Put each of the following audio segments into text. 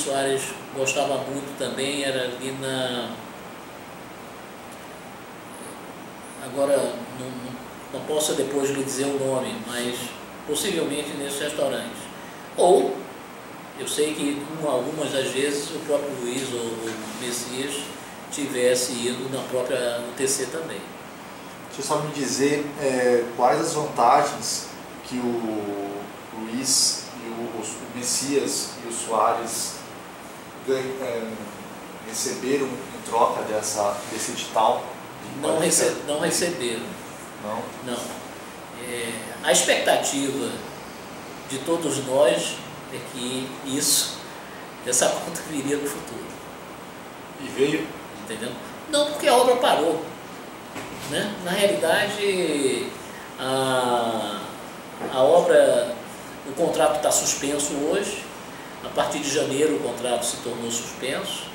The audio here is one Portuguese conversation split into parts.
Soares gostava muito também, era ali agora não posso depois lhe dizer o nome, mas possivelmente nesse restaurante. Ou, eu sei que algumas das vezes o próprio Luiz ou o Messias tivesse ido no TC também. Deixa eu só me dizer quais as vantagens que o Luiz e o Messias e o Soares receberam em troca desse edital? Não receberam. Não? Não. A expectativa de todos nós é que essa conta viria no futuro. E veio? Entendeu? Não, porque a obra parou. Né? Na realidade, a obra, o contrato está suspenso hoje. A partir de janeiro o contrato se tornou suspenso,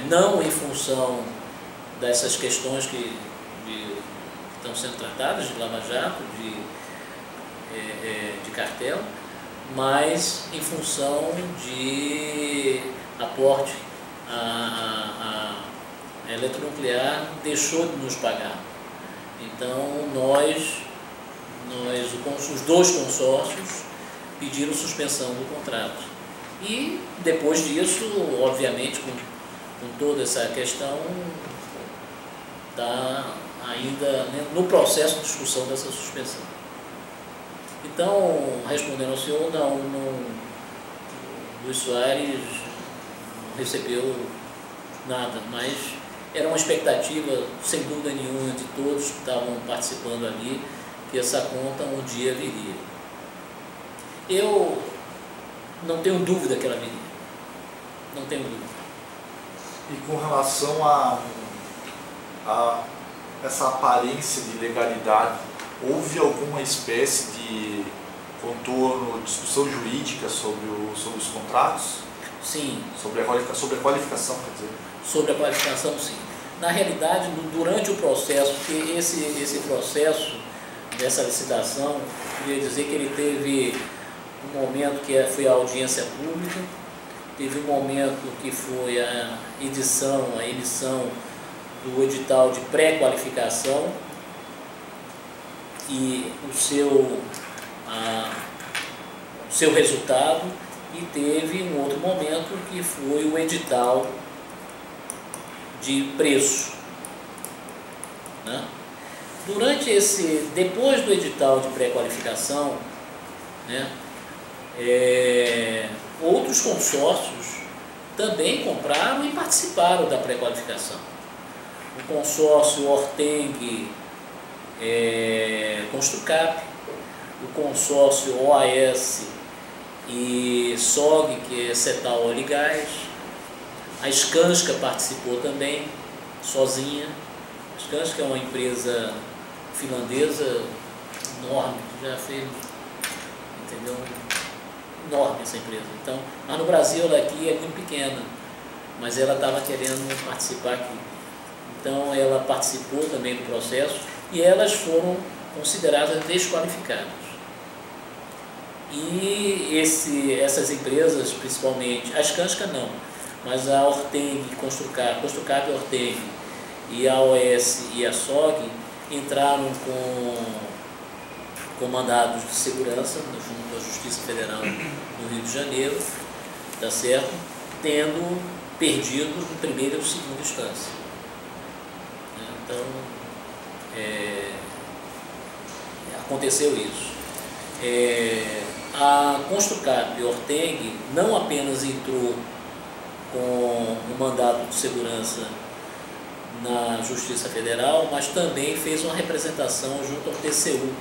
não em função dessas questões que estão sendo tratadas de Lava Jato, de cartel, mas em função de aporte. A Eletronuclear deixou de nos pagar. Então os dois consórcios pediram suspensão do contrato. E depois disso, obviamente, com toda essa questão, está ainda no processo de discussão dessa suspensão. Então, respondendo ao senhor, o Luiz Soares não recebeu nada, mas era uma expectativa, sem dúvida nenhuma, de todos que estavam participando ali, que essa conta um dia viria. Eu não tenho dúvida que ela viria. Não tenho dúvida. E com relação a essa aparência de legalidade, houve alguma espécie de contorno, discussão jurídica sobre os contratos? Sim. Sobre a qualificação, quer dizer? Sobre a qualificação, sim. Na realidade, durante o processo, porque esse processo dessa licitação, eu queria dizer que ele teve um momento que foi a audiência pública, teve um momento que foi a emissão do edital de pré-qualificação e o seu resultado, e teve um outro momento que foi o edital de preço. Né? Depois do edital de pré-qualificação, né, outros consórcios também compraram e participaram da pré-qualificação. O consórcio Orteng Construcap, o consórcio OAS e SOG, que é Cetal Óleo e Gás, a Skanska participou também, sozinha. A Skanska é uma empresa finlandesa enorme, que já fez, entendeu? Enorme essa empresa. Então, mas no Brasil ela aqui é muito pequena, mas ela estava querendo participar aqui. Então ela participou também do processo e elas foram consideradas desqualificadas. E essas empresas, principalmente, a Skanska não, mas a Orteng Construcap e Orteng e a OS e a SOG entraram com mandados de segurança junto à Justiça Federal do Rio de Janeiro, tá certo? Tendo perdido em primeira ou segunda instância. Então, aconteceu isso. A Construcap e Orteng não apenas entrou com um mandato de segurança na Justiça Federal, mas também fez uma representação junto ao TCU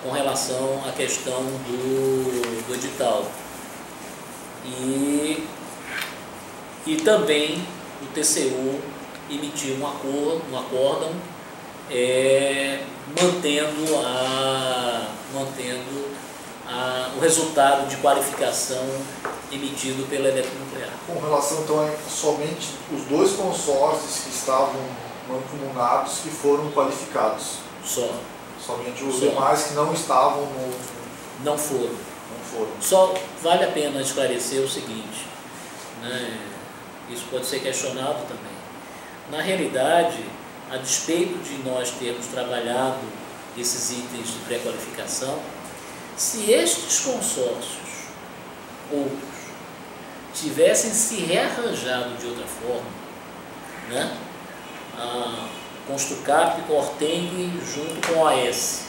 com relação à questão do edital. E também o TCU emitiu um acórdão mantendo o resultado de qualificação emitido pela Eletronuclear. Com relação então a somente os dois consórcios que estavam mancomunados que foram qualificados? Só. Somente os demais que não estavam no... Não foram. foram. Só vale a pena esclarecer o seguinte, né? Isso pode ser questionado também. Na realidade, a despeito de nós termos trabalhado esses itens de pré-qualificação, se estes consórcios, outros, tivessem se rearranjado de outra forma, né? A Construcap Orteng junto com a AS,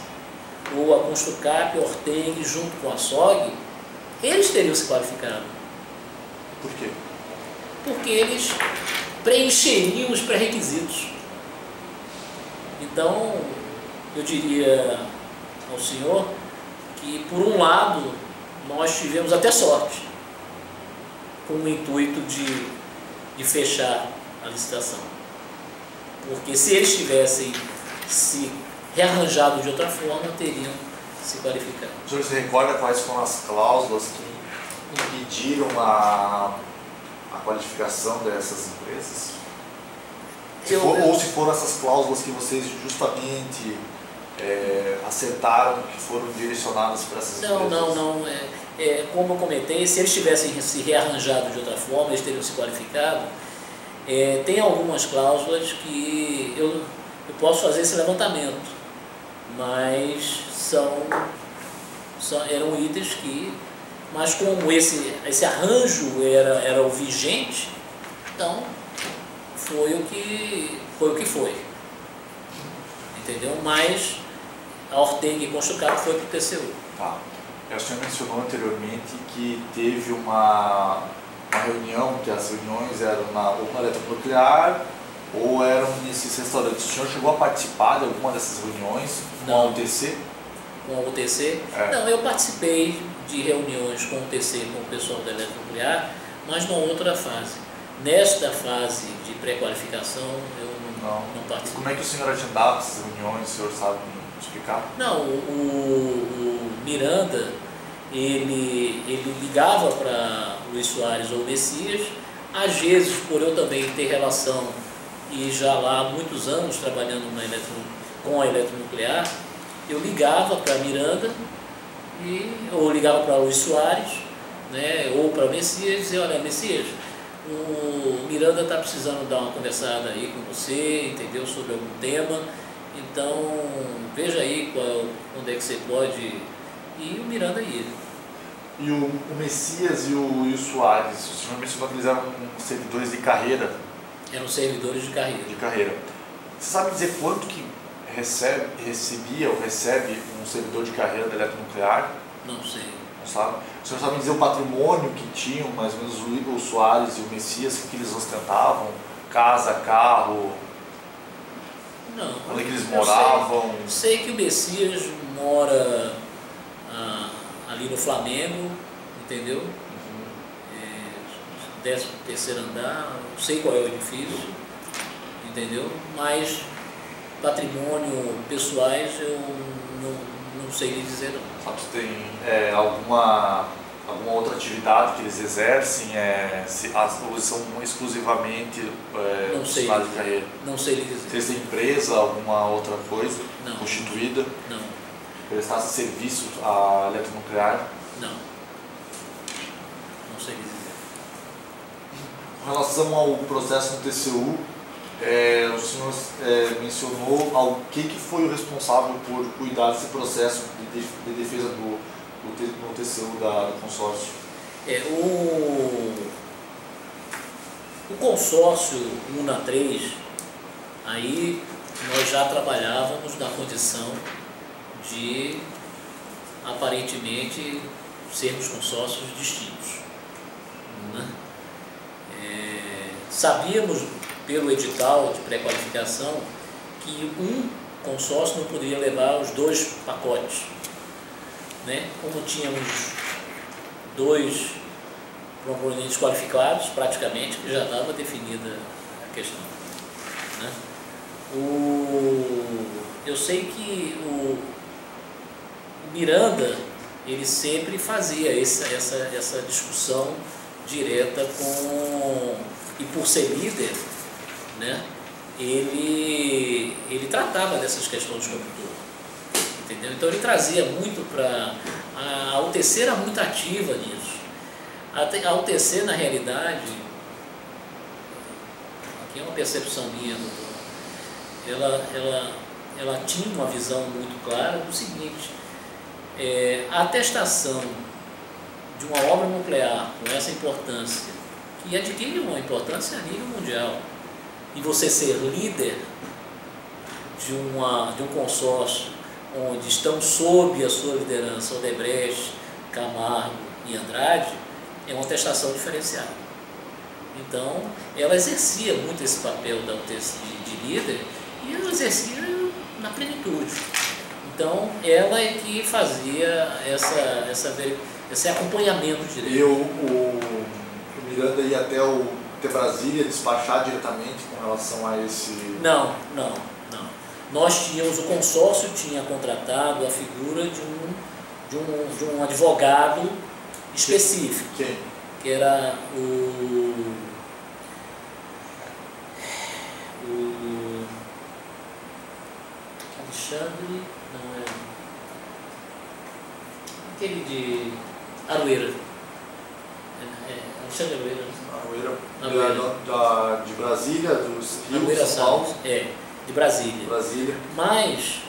ou a Construcap Orteng junto com a SOG, eles teriam se qualificado. Por quê? Porque eles preencheriam os pré-requisitos. Então, eu diria ao senhor que, por um lado, nós tivemos até sorte, com o intuito de fechar a licitação. Porque se eles tivessem se rearranjado de outra forma, teriam se qualificado. O senhor se recorda quais foram as cláusulas que impediram a qualificação dessas empresas? Ou se foram essas cláusulas que vocês justamente acertaram, que foram direcionadas para essas empresas? Não. Como eu comentei, se eles tivessem se rearranjado de outra forma, eles teriam se qualificado. Tem algumas cláusulas que eu posso fazer esse levantamento, mas eram itens que, mas como esse arranjo era o vigente, então foi o que foi, entendeu? Mas a Orteng e Construcap foi para o TCU. Tá. O senhor mencionou anteriormente que teve uma reunião, que as reuniões eram ou na eletronuclear ou eram nesses restaurantes. O senhor chegou a participar de alguma dessas reuniões com a UTC? Com a UTC? Não, eu participei de reuniões com a UTC, com o pessoal da eletronuclear, mas numa outra fase. Nesta fase de pré-qualificação, eu não participei. E como é que o senhor agendava essas reuniões? O senhor sabe me explicar? Não, o Miranda, ele ligava para Luiz Soares ou Messias, às vezes, por eu também ter relação e já lá há muitos anos trabalhando com a eletronuclear, eu ligava para Miranda, ou ligava para Luiz Soares, né, ou para Messias, e dizia: olha, Messias, o Miranda está precisando dar uma conversada aí com você, entendeu, sobre algum tema, então veja aí onde é que você pode. E o Miranda ia. E o Messias e o Soares, o senhor mencionou que eles eram servidores de carreira. Eram servidores de carreira. Você sabe dizer quanto que recebia ou recebe um servidor de carreira da eletronuclear? Não sei. Não sabe? O senhor sabe dizer o patrimônio que tinham, mais ou menos, o Soares e o Messias, o que eles ostentavam? Casa, carro? Não. Onde é que eles moravam? Sei que o Messias mora ali no Flamengo, entendeu? 13º andar, não sei qual é o edifício, entendeu? Mas patrimônio pessoais eu não sei lhe dizer não. Sabe se tem alguma outra atividade que eles exercem? Ou eles são exclusivamente funcionários de carreira? Não sei lhe dizer. Se eles têm empresa, alguma outra coisa não. Constituída? Não. Prestar serviço à eletronuclear? Não. Não sei lhe dizer. Com relação ao processo no TCU, o senhor mencionou o que foi o responsável por cuidar desse processo de defesa no TCU do consórcio? O consórcio UNA 3, aí nós já trabalhávamos na condição de aparentemente sermos consórcios distintos, né? Sabíamos pelo edital de pré-qualificação que um consórcio não poderia levar os dois pacotes, né? Como tínhamos dois proponentes qualificados, praticamente, que já estava definida a questão, né? Eu sei que o Miranda, ele sempre fazia essa discussão direta e por ser líder, né, ele tratava dessas questões como todo, entendeu? Então ele trazia muito para A UTC era muito ativa nisso. A UTC, na realidade, aqui é uma percepção minha, doutor, ela tinha uma visão muito clara do seguinte: a atestação de uma obra nuclear com essa importância, que adquire uma importância a nível mundial, e você ser líder de um consórcio onde estão sob a sua liderança Odebrecht, Camargo e Andrade, é uma atestação diferenciada. Então, ela exercia muito esse papel da UTC de líder, e ela exercia na plenitude. Então, ela é que fazia esse acompanhamento direto. E o Miranda ia até Brasília despachar diretamente com relação a esse... Não. Nós tínhamos, o consórcio tinha contratado a figura de um advogado específico. Quem? Que era o Alexandre, não é? Aquele de Aroeira. Alexandre Aroeira. De Brasília, dos Rio, São Paulo. De Brasília. Mas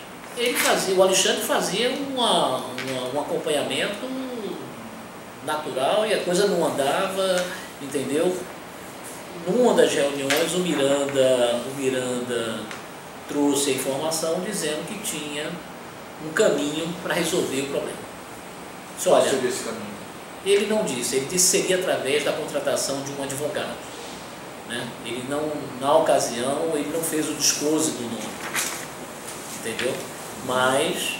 o Alexandre fazia um acompanhamento natural e a coisa não andava, entendeu? Numa das reuniões o Miranda trouxe a informação dizendo que tinha um caminho para resolver o problema. Qual seria esse caminho? Ele não disse, ele disse que seria através da contratação de um advogado. Né? Ele não, na ocasião, ele não fez o disclose do nome, entendeu? Mas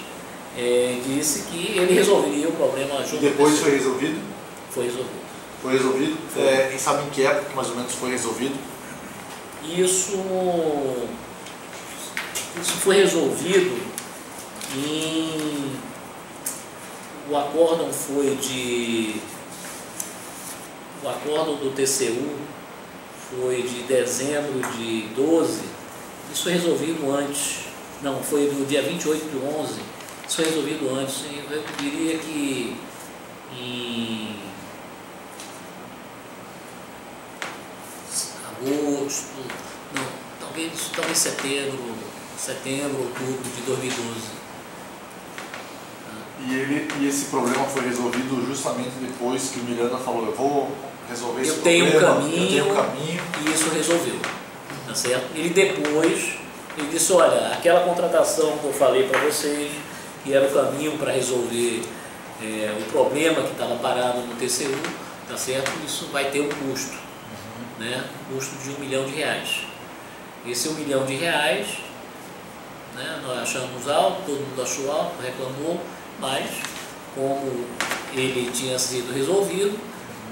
disse que ele resolveria o problema junto. E depois foi resolvido? Foi resolvido. Foi resolvido? E sabe em que época mais ou menos foi resolvido? Isso foi resolvido o acórdão do TCU foi de dezembro de 12, isso foi resolvido antes, não, foi no dia 28/11, isso foi resolvido antes, eu diria que em agosto, não, talvez setembro, outubro de 2012. E esse problema foi resolvido justamente depois que o Miranda falou: eu vou resolver esse eu tenho problema, um caminho, e isso resolveu, tá certo? Ele disse: olha, aquela contratação que eu falei para vocês, que era o caminho para resolver o problema que estava parado no TCU, tá certo? Isso vai ter um custo, né? Um custo de R$1 milhão. Esse R$1 milhão, né, nós achamos alto, todo mundo achou alto, reclamou, mas como ele tinha sido resolvido,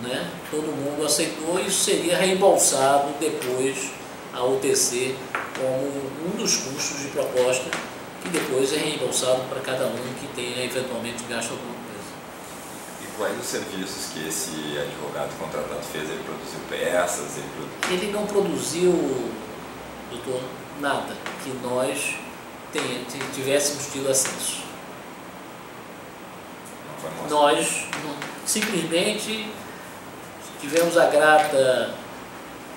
né, todo mundo aceitou, e isso seria reembolsado depois à UTC como um dos custos de proposta, que depois é reembolsado para cada um que tenha eventualmente gasto alguma coisa. E quais os serviços que esse advogado contratado fez? Ele produziu peças? Ele não produziu, doutor, nada que nós tivéssemos tido acesso. Nós simplesmente tivemos a grata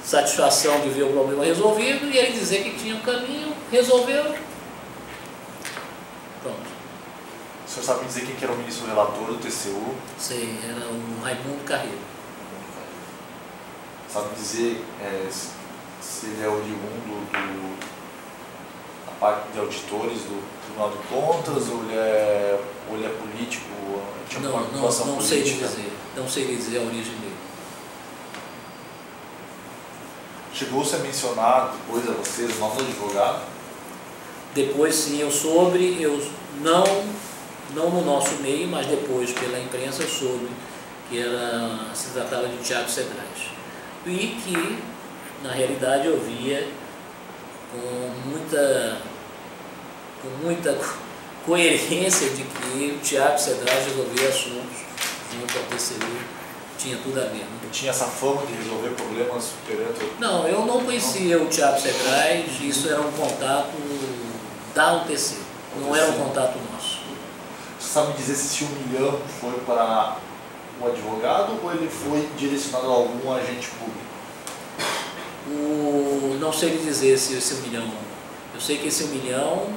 satisfação de ver o problema resolvido e ele dizer que tinha um caminho, resolveu, pronto. O senhor sabe dizer quem que era o ministro relator do TCU? Sim, era o Raimundo Carreiro. Sabe dizer se ele é oriundo da parte de auditores do Tribunal de Contas, ou ele é político? Não sei dizer a origem dele. Chegou-se a mencionar depois a vocês o nome do advogado? Depois sim, eu soube, não no nosso meio, mas depois pela imprensa eu soube que se tratava de Tiago Cedrais. E que, na realidade, eu via com muita coerência de que o Tiago Cedrais resolvia assuntos junto ao TCU, tinha tudo a ver. Tinha essa fama de resolver problemas perante... Não, eu não conhecia o Tiago Cedrais, isso era um contato da UTC, não era um contato nosso. sabe dizer se esse 1 milhão foi para o advogado ou ele foi direcionado a algum agente público? Não sei lhe dizer se esse 1 milhão. Eu sei que esse 1 milhão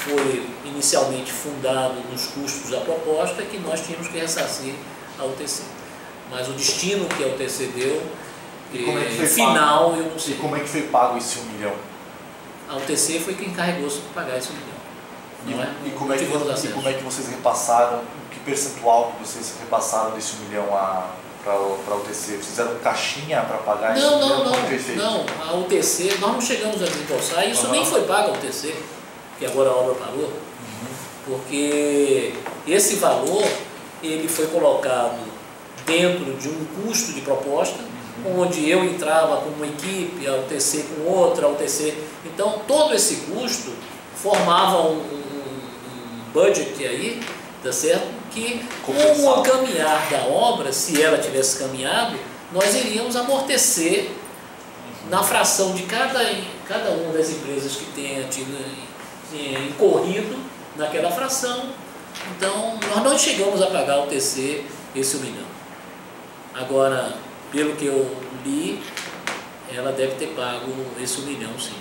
foi inicialmente fundado nos custos da proposta que nós tínhamos que ressarcir a UTC. Mas o destino que a UTC deu, final, pago? Eu não sei. E como é que foi pago esse 1 milhão? A UTC foi quem encarregou-se de pagar esse 1 milhão. E como é que vocês repassaram, que percentual que vocês repassaram desse 1 milhão para a UTC? Fizeram caixinha para pagar esse 1 milhão? Não, a UTC, nós não chegamos a desembolsar, isso nem foi pago a UTC, que agora a obra parou, porque esse valor ele foi colocado dentro de um custo de proposta, onde eu entrava com uma equipe, a UTC com outra, a UTC... Então, todo esse custo formava um budget aí, tá certo? Que com o caminhar da obra, se ela tivesse caminhado, nós iríamos amortecer na fração de cada uma das empresas que tenha tido incorrido naquela fração. Então, nós não chegamos a pagar ao TC esse 1 milhão. Agora, pelo que eu li, ela deve ter pago esse 1 milhão, sim.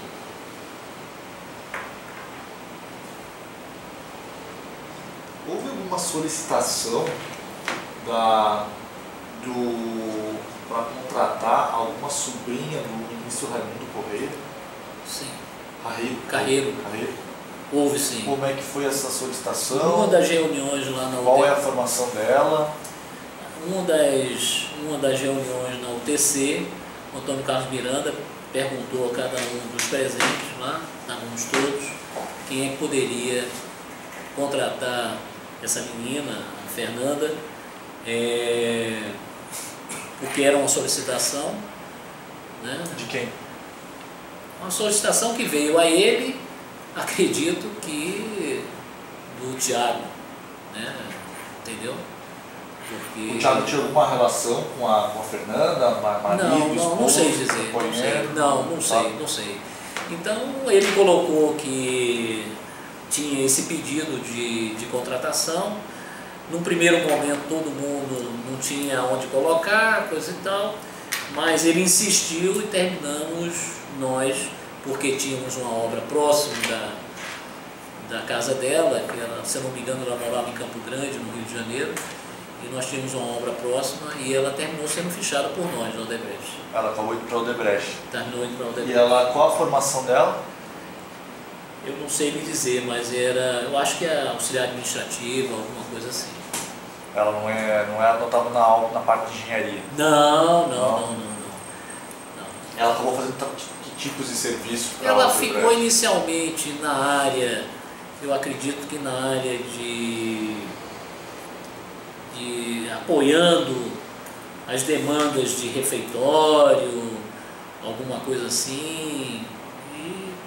Houve alguma solicitação para contratar alguma sobrinha do ministro Raimundo Correia? Sim. Carreiro. Houve, sim. Como é que foi essa solicitação? Uma das reuniões lá na UTC. Qual é a formação dela? Uma das reuniões na UTC, o Antônio Carlos Miranda perguntou a cada um dos presentes lá, estávamos todos, quem é que poderia contratar essa menina, a Fernanda, porque era uma solicitação, né? De quem? Uma solicitação que veio a ele, acredito que do Thiago, né? Entendeu? Porque... O Thiago tinha alguma relação com a Fernanda, marido, esposo, não sei dizer, não sei. Então ele colocou que tinha esse pedido de contratação. Num primeiro momento todo mundo não tinha onde colocar, coisa e tal, mas ele insistiu e terminamos nós, porque tínhamos uma obra próxima da casa dela, que ela, se eu não me engano, ela morava em Campo Grande, no Rio de Janeiro, e nós tínhamos uma obra próxima e ela terminou sendo fichada por nós, na Odebrecht. Ela acabou indo para a Odebrecht. Terminou indo para a Odebrecht. E ela, qual a formação dela? Eu não sei lhe dizer, mas eu acho que é auxiliar administrativa, alguma coisa assim. Ela não estava na parte de engenharia? Não. Ela acabou fazendo que tipos de serviço? Ela ficou inicialmente na área, eu acredito que na área de apoiando as demandas de refeitório, alguma coisa assim,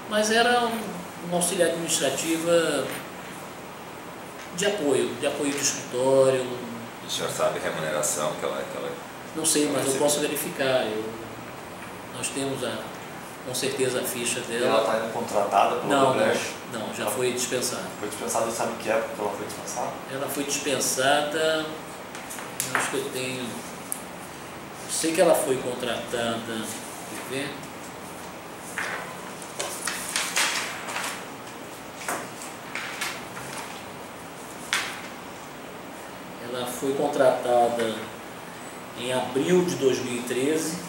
mas era uma auxiliar administrativa de apoio de escritório. O senhor sabe a remuneração que ela não sei, mas eu posso verificar. Nós temos com certeza a ficha dela. E ela está indo contratada pela Odebrecht? Não, já foi dispensada. Foi dispensada, sabe que época ela foi dispensada? Ela foi dispensada, acho que eu tenho... Sei que ela foi contratada, quer ver? Ela foi contratada em abril de 2013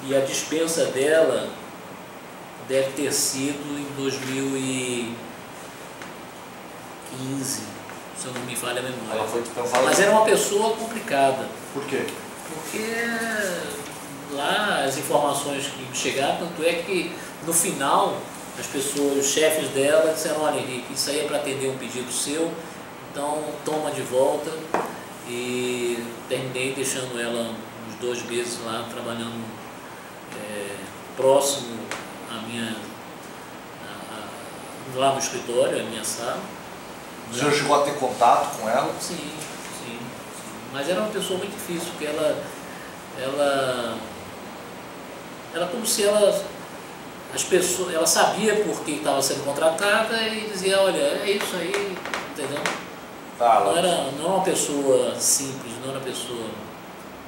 e a dispensa dela deve ter sido em 2015, se eu não me falha a memória. Ela foi dispensada. Mas era uma pessoa complicada. Por quê? Porque lá as informações que me chegaram, tanto é que no final as pessoas, os chefes dela disseram: olha, Henrique, isso aí é para atender um pedido seu, então toma de volta. E terminei deixando ela uns 2 meses lá trabalhando próximo lá no escritório, a minha sala. O senhor chegou a ter contato com ela? Sim. Mas era uma pessoa muito difícil, porque ela como se as pessoas, ela sabia por que estava sendo contratada e dizia: olha, é isso aí, entendeu? Não era uma pessoa simples, não era uma pessoa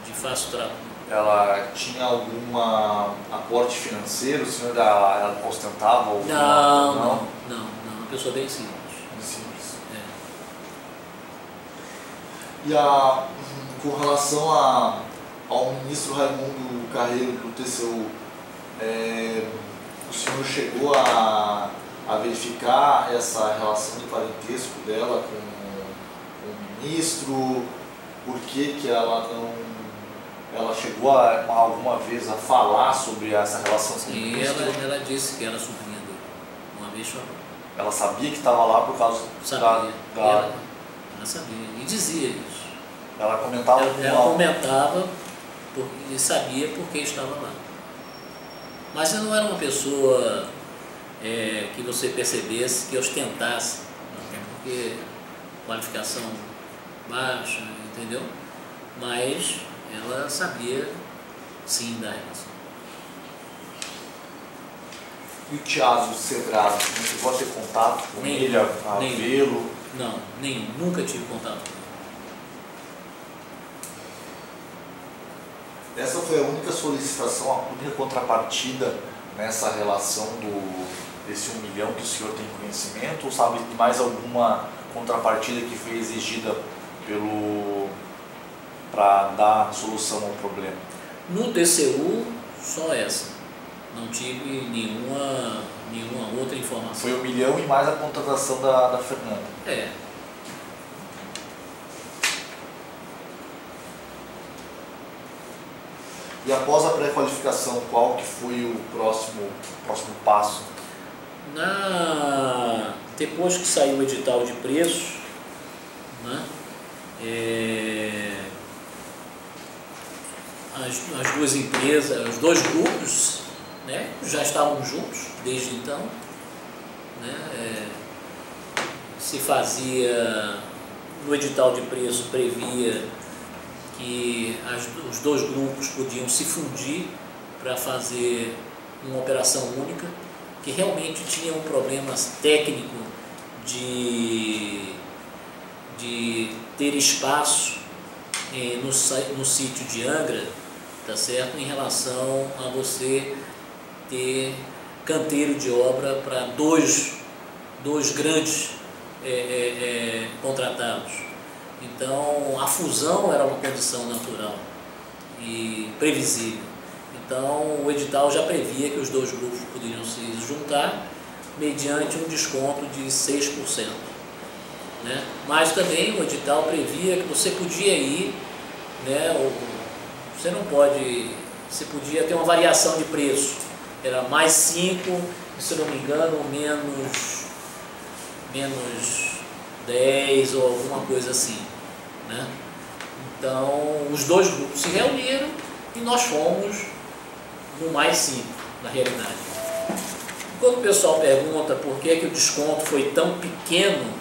de fácil trato. Ela tinha algum aporte financeiro? O senhor ela ostentava? Não, uma pessoa bem simples. Bem simples. É. E com relação ao ministro Raimundo Carreiro do TCU, o senhor chegou a verificar essa relação de parentesco dela com o ministro? Por que ela chegou alguma vez a falar sobre essa relação com o ministro? Ela disse que era sobrinha dele, uma vez falou. Ela sabia que estava lá por causa Sabia. Ela sabia e dizia isso. Ela comentava e sabia por que estava lá. Mas ela não era uma pessoa que você percebesse que ostentasse, porque qualificação baixa, entendeu? Mas ela sabia sim da relação. E o Thiago Cedrado, você chegou a ter contato com ele, a vê-lo? Não, nenhum, nunca tive contato com ele. Essa foi a única solicitação, a única contrapartida nessa relação desse 1 milhão que o senhor tem conhecimento? Ou sabe de mais alguma contrapartida que foi exigida para dar solução ao problema? No TCU, só essa. Não tive nenhuma outra informação. Foi 1 milhão e mais a contratação da Fernanda. É. E após a pré-qualificação, qual que foi o próximo passo? Depois que saiu o edital de preços, né, as duas empresas, os dois grupos, né, já estavam juntos desde então, né, se fazia, no edital de preço previa que os dois grupos podiam se fundir para fazer uma operação única, que realmente tinha um problema técnico de ter espaço no sítio de Angra, tá certo? Em relação a você ter canteiro de obra para dois grandes contratados. Então, a fusão era uma condição natural e previsível. Então, o edital já previa que os dois grupos poderiam se juntar mediante um desconto de 6%. Né? Mas também o edital previa que você podia ir, né, você podia ter uma variação de preço. Era mais 5, se não me engano, menos 10 ou alguma coisa assim, né? Então, os dois grupos se reuniram e nós fomos no mais 5, na realidade. Quando o pessoal pergunta por que o desconto foi tão pequeno,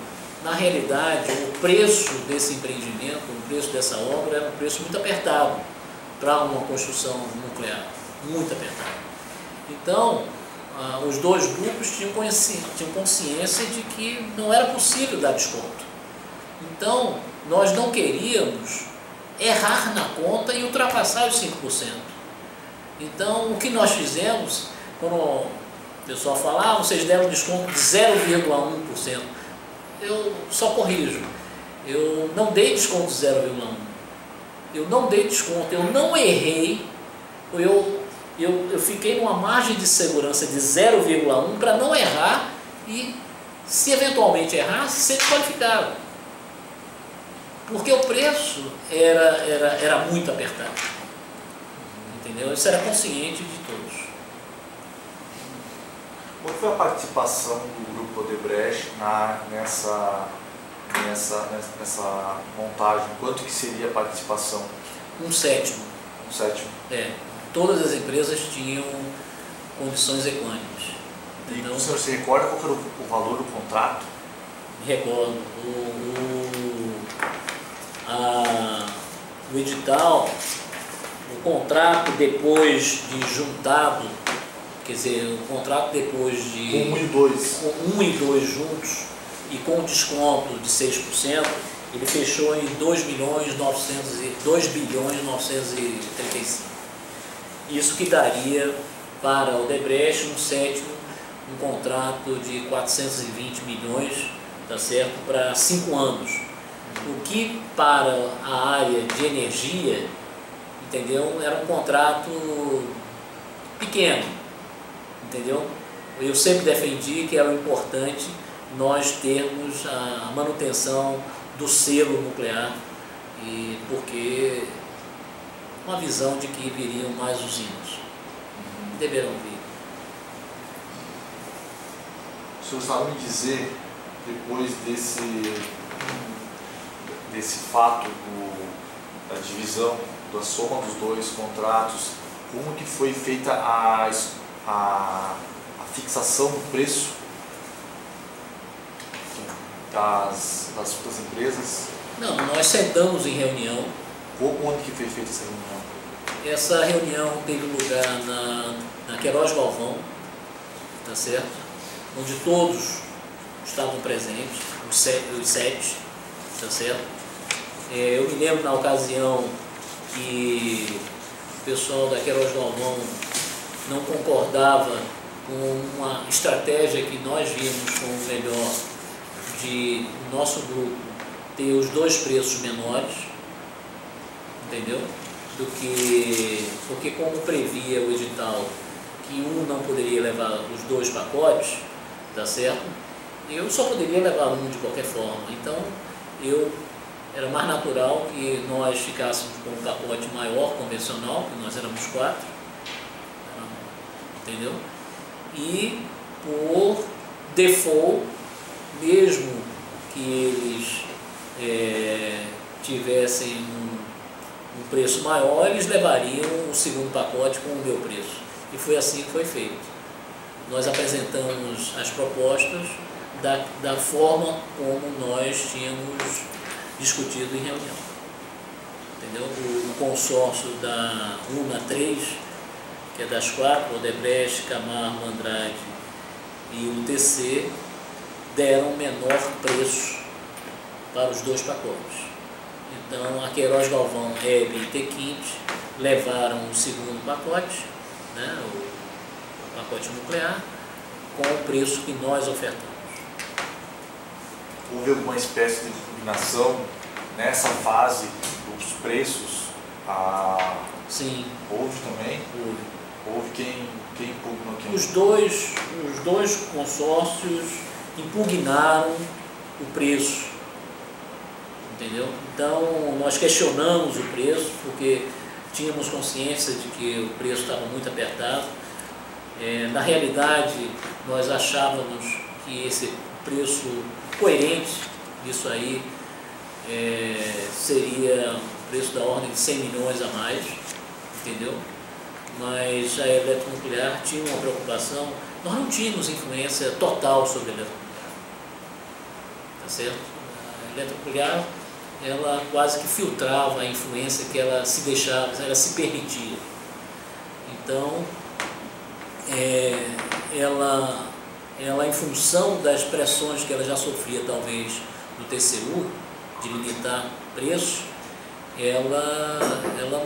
na realidade, o preço desse empreendimento, o preço dessa obra, era um preço muito apertado para uma construção nuclear, muito apertado. Então, os dois grupos tinham consciência de que não era possível dar desconto. Então, nós não queríamos errar na conta e ultrapassar os 5%. Então, o que nós fizemos, quando o pessoal fala, vocês deram desconto de 0,1%, eu só corrijo, eu não dei desconto de 0,1%, eu não dei desconto, eu não errei, eu fiquei numa margem de segurança de 0,1 para não errar e, se eventualmente errasse, ser desqualificado. Porque o preço era muito apertado. Entendeu? Isso era consciente de todos. Qual foi a participação do Grupo Odebrecht nessa montagem? Quanto que seria a participação? 1/7. 1/7? Todas as empresas tinham condições equânimes. E então, o senhor se recorda qual era o valor do contrato? Me recordo. O edital, o contrato depois de juntado, quer dizer, o contrato depois de... Com 1 e 2. Com 1 e 2 juntos e com desconto de 6%, ele fechou em 2.935. Isso que daria para a Odebrecht um sétimo, um contrato de 420 milhões, tá certo, para 5 anos. O que para a área de energia, entendeu, era um contrato pequeno, entendeu? Eu sempre defendi que era importante nós termos a manutenção do selo nuclear, e porque uma visão de que viriam mais usinas, deverão vir. O senhor sabe me dizer, depois desse fato da divisão, da soma dos dois contratos, como que foi feita a fixação do preço das empresas? Não, nós sentamos em reunião. Onde que foi feita essa reunião? Essa reunião teve lugar na Queiroz Galvão, tá certo? Onde todos estavam presentes, os 7, tá certo? Eu me lembro na ocasião que o pessoal da Queiroz Galvão não concordava com uma estratégia que nós vimos como melhor de o nosso grupo ter os 2 preços menores, entendeu? Porque como previa o edital que um não poderia levar os 2 pacotes, tá certo? Eu só poderia levar um de qualquer forma. Então era mais natural que nós ficássemos com um pacote maior, convencional, que nós éramos 4, entendeu? E por default, mesmo que eles tivessem um preço maior, eles levariam o segundo pacote com o meu preço. E foi assim que foi feito. Nós apresentamos as propostas da forma como nós tínhamos discutido em reunião. Entendeu? O consórcio da UNA 3, que é das 4, Odebrecht, Camargo, Andrade e o TC, deram menor preço para os 2 pacotes. Então, a Queiroz Galvão, Hebe e Tequinte levaram o segundo pacote, né, o pacote nuclear, com o preço que nós ofertamos. Houve alguma espécie de combinação nessa fase dos preços? Sim. Houve também? Houve quem impugnou quem? Os dois consórcios impugnaram o preço, entendeu? Então nós questionamos o preço porque tínhamos consciência de que o preço estava muito apertado. Na realidade, nós achávamos que esse preço coerente disso aí seria um preço da ordem de 100 milhões a mais, entendeu? Mas a eletronuclear tinha uma preocupação. Nós não tínhamos influência total sobre a eletronuclear, tá certo? A eletronuclear, ela quase que filtrava a influência que ela se deixava, ela se permitia. Então, ela em função das pressões que ela já sofria, talvez, do TCU, de limitar preço, ela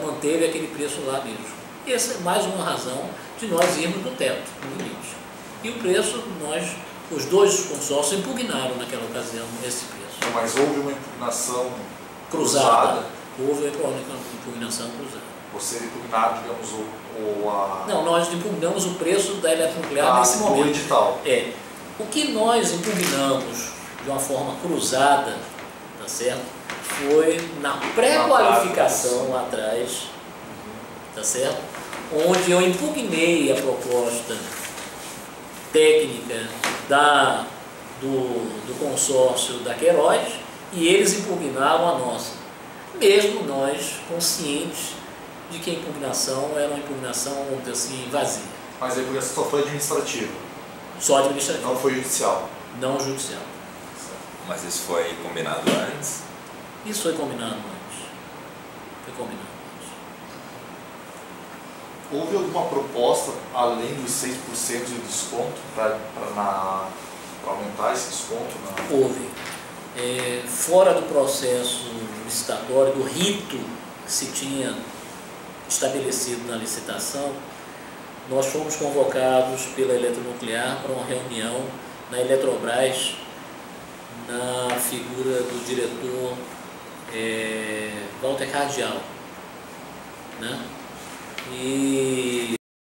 manteve aquele preço lá mesmo. E essa é mais uma razão de nós irmos no teto, no limite. E o preço, os 2 consórcios impugnaram naquela ocasião esse preço. Mas houve uma impugnação cruzada? Houve uma impugnação cruzada. Você impugnar, digamos, Não, nós impugnamos o preço da eletronuclear nesse momento. Do edital. O que nós impugnamos de uma forma cruzada, tá certo? Foi na pré-qualificação lá atrás, tá certo? Onde eu impugnei a proposta técnica do consórcio da Queiroz e eles impugnaram a nossa, mesmo nós conscientes de que a impugnação era uma impugnação, vamos dizer assim, vazia. Mas a impugnação só foi administrativa? Só administrativa. Não foi judicial? Não judicial. Mas isso foi combinado antes? Isso foi combinado antes. Foi combinado antes. Houve alguma proposta, além dos 6% de desconto, para aumentar esse desconto? Houve. fora do processo licitatório, do rito que se tinha estabelecido na licitação, nós fomos convocados pela Eletronuclear para uma reunião na Eletrobras, na figura do diretor Walter Cardial, né? E